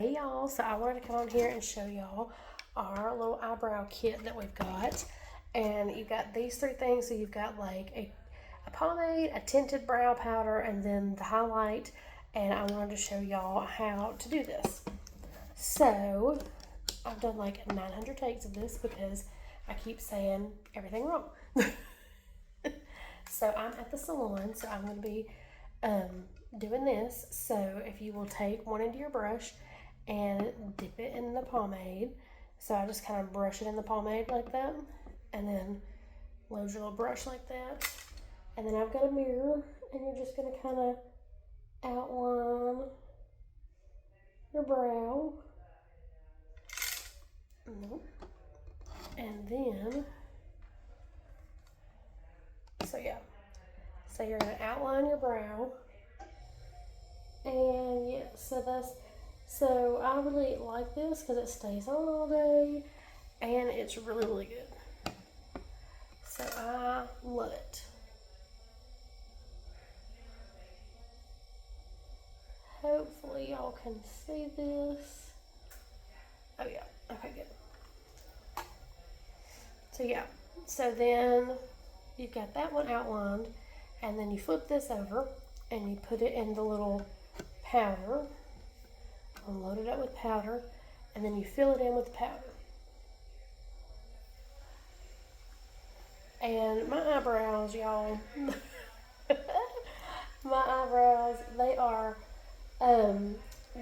Hey y'all, so I wanted to come on here and show y'all our little eyebrow kit that we've got. And you've got these three things. So you've got like a pomade, a tinted brow powder, and then the highlight. And I wanted to show y'all how to do this. So I've done like 900 takes of this because I keep saying everything wrong. So I'm at the salon, so I'm going to be doing this. So if you will take one into your brush and dip it in the pomade. So I just kind of brush it in the pomade like that, and then load your little brush like that. And then I've got a mirror, and you're just going to kind of outline your brow. And then, so yeah. So you're going to outline your brow. And yeah, so I really like this because it stays on all day and it's really, really good. So I love it. Hopefully y'all can see this. Oh yeah, okay, good. So yeah, so then you've got that one outlined, and then you flip this over and you put it in the little powder, and load it up with powder, and then you fill it in with powder. And my eyebrows, y'all, my eyebrows, they are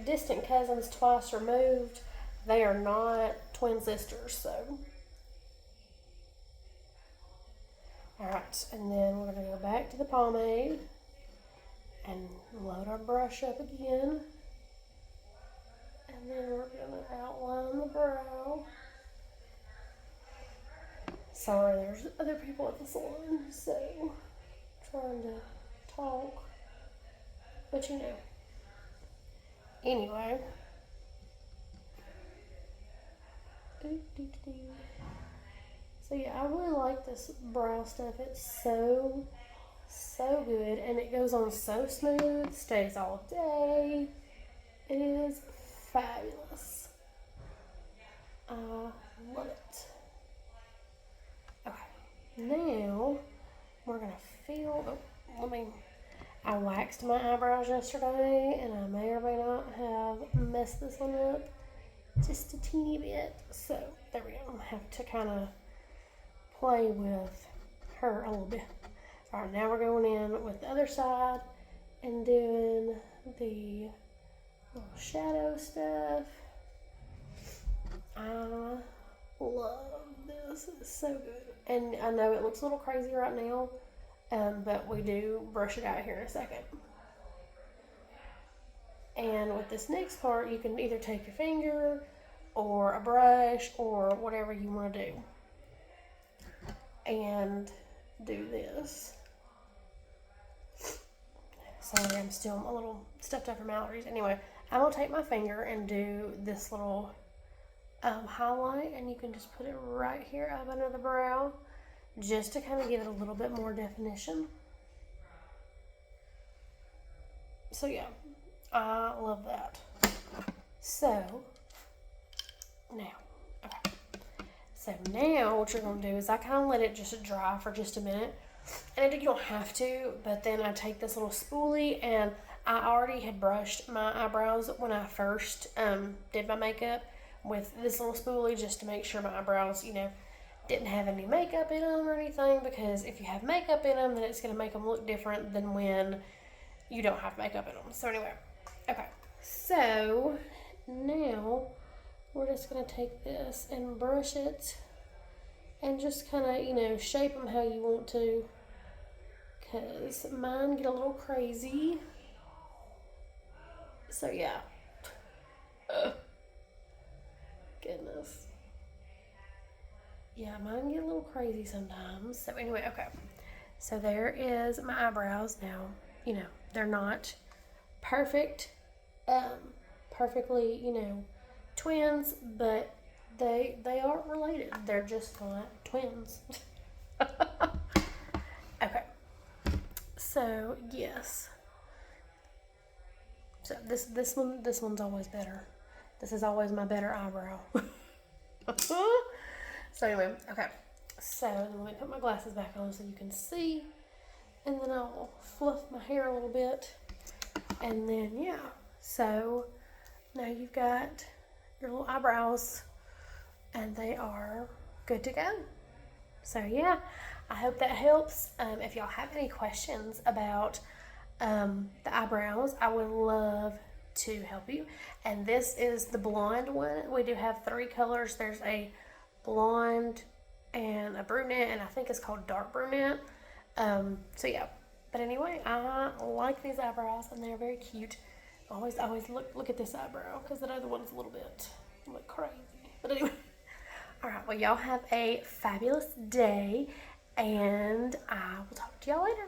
distant cousins twice removed. They are not twin sisters, so. Alright, and then we're going to go back to the pomade and load our brush up again. And then we're going to outline the brow. Sorry, there's other people at the salon, so trying to talk. But you know. Anyway. So yeah, I really like this brow stuff. It's so good, and it goes on so smooth, stays all day. It is fabulous. I love it. Okay, now we're gonna feel. I waxed my eyebrows yesterday, and I may or may not have messed this one up just a teeny bit. So there we go. I have to kind of play with her a little bit. All right, now we're going in with the other side and doing the little shadow stuff. I love this. It's so good. And I know it looks a little crazy right now, but we do brush it out here in a second. And with this next part, you can either take your finger or a brush or whatever you want to do and do this. Sorry, I'm still a little stuffed up from allergies. Anyway, I'm going to take my finger and do this little highlight, and you can just put it right here up under the brow just to kind of give it a little bit more definition. So yeah, I love that. So now, okay. So now what you're going to do is I kind of let it just dry for just a minute. And you don't have to, but then I take this little spoolie, and I already had brushed my eyebrows when I first did my makeup with this little spoolie just to make sure my eyebrows, didn't have any makeup in them or anything, because if you have makeup in them, then it's going to make them look different than when you don't have makeup in them. So anyway, okay. So now we're just going to take this and brush it and just kind of, shape them how you want to, because mine get a little crazy. So yeah. Goodness. Yeah, mine get a little crazy sometimes. So anyway, okay. So there is my eyebrows now. They're not perfect, perfectly, twins, but they aren't related. They're just not twins. Okay. So yes. So this one's always better. This is always my better eyebrow. So anyway, okay. So then let me put my glasses back on so you can see. And then I'll fluff my hair a little bit. And then, yeah. So now you've got your little eyebrows. And they are good to go. So yeah, I hope that helps. If y'all have any questions about the eyebrows, I would love to help you. And this is the blonde one. We do have 3 colors. There's a blonde and a brunette, and I think it's called dark brunette. So yeah. But anyway, I like these eyebrows, and they're very cute. Always look at this eyebrow, because the other one's a little bit crazy. But anyway. Alright, well, y'all have a fabulous day, and I will talk to y'all later.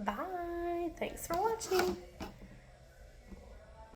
Bye. Thanks for watching.